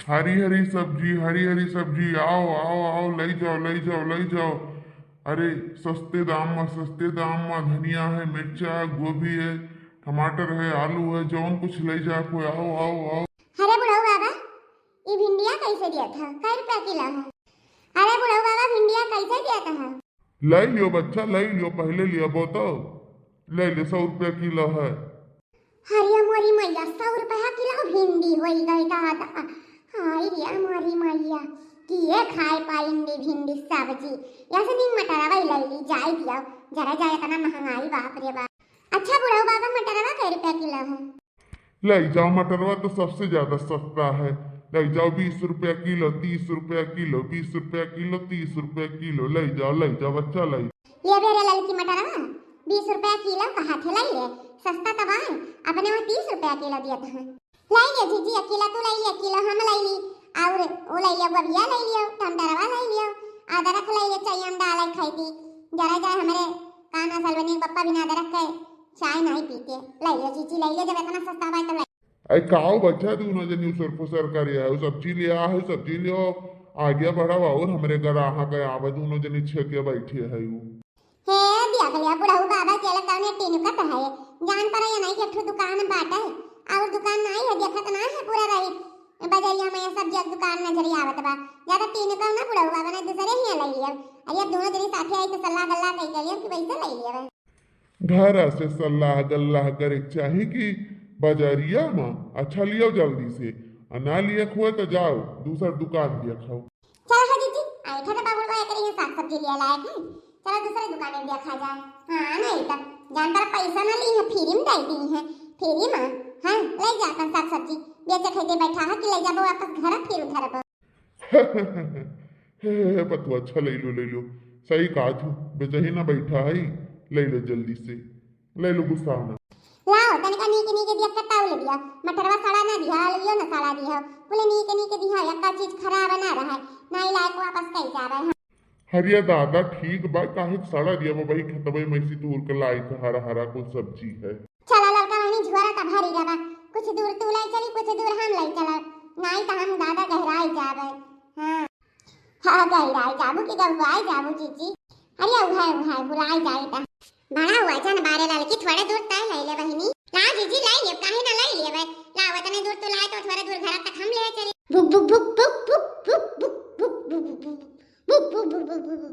हरी हरी सब्जी, आओ आओ आओ, लई जाओ लई जाओ लई जाओ। अरे सस्ते दाम में धनिया है, मिर्चा है, गोभी है, टमाटर है, आलू है, जौन कुछ लई जा कोई, आओ आओ आओ। अरे बुढ़ऊ बाबा, ये भिंडिया कैसे दिया था? कै रुपया किलो है? अरे बुढ़ऊ बाबा, भिंडिया कैसे दिया था? लई लियो बच्चा, लई लियो, पहले लिया वो तो ले ले, 100 रुपया किलो है। हरिया मोरी मैया, 100 रुपया किलो भिंडी हो गई दादा। हाय रिया मोरी मैया, किए खाए पाएंगे भिंडी सब्जी? ऐसे नहीं मटरवा ही लई ली, जाए दिया जरा जाए, इतना महंगाई, बाप रे बाप। अच्छा बुढ़ऊ बाबा, मटरवा कै रुपया किलो है? ले जाओ, मटरवा तो सबसे ज्यादा सस्ता है। ले जाओ, 20 रुपया किलो, 30 रुपया किलो, 20 रुपया किलो, 30 रुपया किलो, ले जाओ बच्चा ले। ये बेरे लड़की मटरवा 20 रुपया किलो कहा थे लाई ले, सस्ता तब है, अपने वहाँ 30 रुपया किलो दिया था। लाई ले जीजी, अकेला तू लाई ले, अकेला हम लाई ली, और वो लाई लियो, बबिया लाई लियो, टमाटरवा लाई लियो, अदरक लाई ले, चाय हम डाल खाई थी, जरा जाए हमारे काना सलवनी पप्पा बिना अदरक के चाय नहीं पीते। लाई लियो जीजी, लाई लियो, जब इतना सस्ता है तो। अरे काओ बच्चा, तू ना जनी सर फसर कर है, सब्जी लिया है, सब्जी लियो, आगे बढ़ावा, और हमारे घर आहा गए आवे, दोनों जनी छेके बैठे है यू। हे दिया गया बुढ़ऊ बाबा, केला कौने टीन का है, जान पर या नहीं कि दुकान बाटा है, और दुकान नहीं है, देखत ना है पूरा रही बजरिया में सब्जी की दुकान नजर आवत बा, ज्यादा टीन का ना बुढ़ऊ बाबा ने दूसरे ही ले लिया। अरे दोनों जनी साथे आई तो सल्ला गल्ला कई गलियो कि वैसे ले लिया। घर से सल्लाह गल्लाह करे चाहे कि बाजारिया में अच्छा लियो जल्दी से, और ना लिए खोए तो जाओ दूसर दुकान दिया खाओ। चलो हो जीजी, आई था तो बाबू भाई करेंगे, साग सब्जी लिया लायक है, चलो दूसरे दुकान में देखा जाए। हां नहीं तो जान पर पैसा ना ली है, फ्री में दे दी है, फ्री में। हां ले जा कर साग सब्जी बेचे खाते बैठा है कि ले जाबो वापस घर, फिर उधर बो। हे पतवा, अच्छा ले लो, सही कहा तू, बेचही ना बैठा है, ले लो जल्दी से, ले लो, गुस्सा ना लाओ तनिका नीके नीके दिया कटाव ले दिया, मटरवा सड़ा ना दिया, लियो ना सड़ा दिया, बोले नीके दिया, एक का चीज खराब ना रहा है, नहीं लायक वापस कई जा रहा है। हरिया दादा ठीक बा, काहे सड़ा दिया वो भाई, खतबे में सी तूर के लाई तो हरा हरा कुछ सब्जी है। चला लड़का वही झुआरा का भारी जाबा, कुछ दूर तू लाई चली, कुछ दूर हम लाई चला, नहीं तो हम दादा गहराई जाबे। हां हां गहराई जाबू कि गहराई जाबू जीजी। अरे उहाय बुलाई जाई ता बड़ा हुआ जन बारे लाल की, थोड़े दूर तय ले ले बहिनी, ला जीजी लाई ले, काहे ना लाई ले बे, ला वतने दूर तू लाई तो थोड़े दूर घर तक हम ले चली। Book book book book book book book book book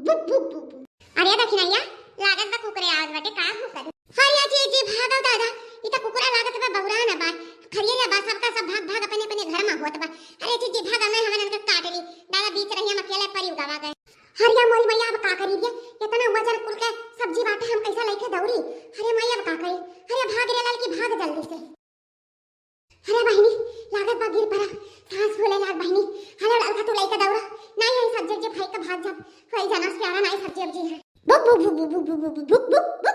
book book book. अरे दखिनैया लागत बा कुकरे आवाज बाटे, का हो कर हरिया जीजी भागो दादा, ई त कुकरा लागत बा बौरा ना बा, खरिया बा, सबका सब भाग अपने अपने घर में होत बा। अरे जीजी भागा, मैं हमन के काट ली दादा, बीच रहिया में अकेले परी उगावा गए। हरिया मोरी मैया अब का करी गे, इतना वजन कुल के सब्जी बाटे हम कैसा लेके दौड़ी। अरे मैया अब का करी, अरे भाग रे लाल की, भाग जल्दी से। अरे बहिनी लागत बा गिर पड़ा, सांस फूले लाग बहिनी, अरे लाल का तू लेके दौड़ा, नहीं है सब्जी जे भाई का भाग जा, कोई जाना प्यारा नहीं सब्जी अब जी है। Book book book book book book book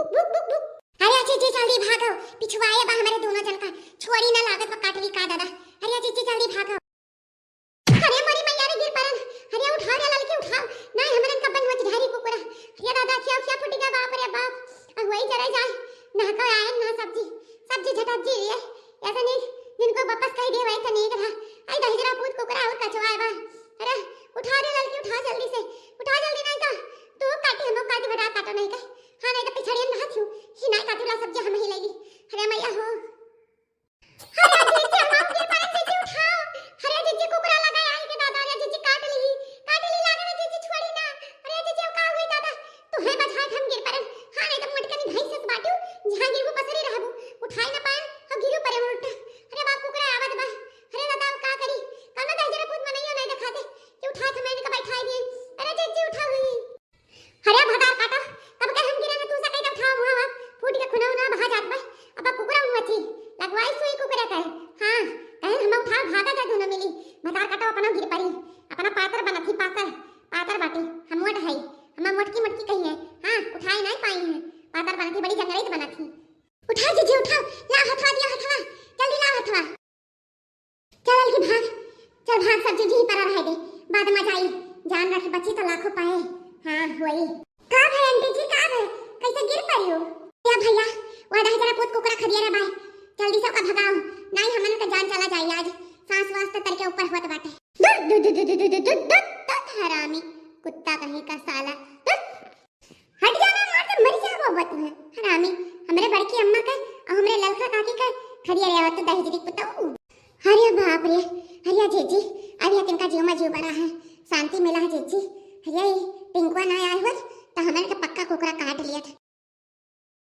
book book book. अरे जीजी जल्दी भागो, पिछवाए बा हमारे दोनों जन का, छोड़ी ना लागत बा काट ली का दादा। अरे जीजी जल्दी भागो, अरे मोरी मैया रे गिर परन, अरे उठा रे लड़की उठाओ, नहीं हमन कब्बन मच धारी कुकुरा, ये दादा क्या फुट गया, बाप रे बाप, अब वही जरा जाए ना का आए ना सब्जी झटक जी है, ऐसा नहीं जिनको वापस कह दे वैसा नहीं करा, आई दही जरा पूत कुकुरा और कचवाए बा। अरे उठा रे लड़की उठा जल्दी से, उठा जल्दी, नहीं तो तू काटी हम काटी बड़ा काटो नहीं का, हां नहीं तो पिछड़िया ना छू ही नहीं काटूला सब्जी हम ही लेगी। अरे मैया हो, अरे जीजी हम के पर जीजी उठाओ, अरे जीजी कुकुरा लगा आई के दादा, अरे जीजी काट ली लागे जीजी, छोड़ी ना, अरे जीजी का हुई दादा, तू है बचाए हम गिर परन, हां नहीं तो मटकनी भाई से बाटू जहां गिरबू पसरी रहबू, उठाई ना पाए अब गिरू परे उल्टा। अरे बाप कुकुरा आवत बा, अरे दादा का करी, कनो दे जरा पूत मनइयो नहीं दिखाते कि उठा के मैंने का बैठाई दी। अरे जीजी उठा हुई, अरे भगार काटा, कब के हम गिरे ना, तू सके उठा हुआ फूट के खुना ना बहा जात बा, अब कुकुरा हुआची लगवाई सुई कुकुरा का। हां कहे हम उठा भागा जा दोनों मिली, भगार काटा अपना गिर परी, अपना पातर बनथी, पातर बाटी हम मोट है, हम मोटकी कही है। हां उठाई नहीं पाई है, पातर बनथी, बड़ी जंगली बनथी। उठा जीजी उठा, ला हथवा दिया, हथवा जल्दी ला हथवा, चल की भाग, चल भाग, सब्जी जी पर रह दे, बाद में जाई, जान रखी बच्ची तो लाखों पाए। हां होई का भाई आंटी जी, का है कैसे गिर पड़ी हो? या भैया वो दही जरा पूत कुकरा खदिया रे भाई, जल्दी से का भगाओ, नहीं हमन का जान चला जाई आज, सांस कहीं का साला तो हट जाना मार के मर जाबो बत है हरामी हमरे बड़की अम्मा का और हमरे ललका काकी का खड़िया रे आवत दहेजरी पुताऊ अरे बाप रे हरिया जीजी अभी तिनका जीव में जीव बना है शांति मिला है जीजी हरिया टिंकुआ ना आए हो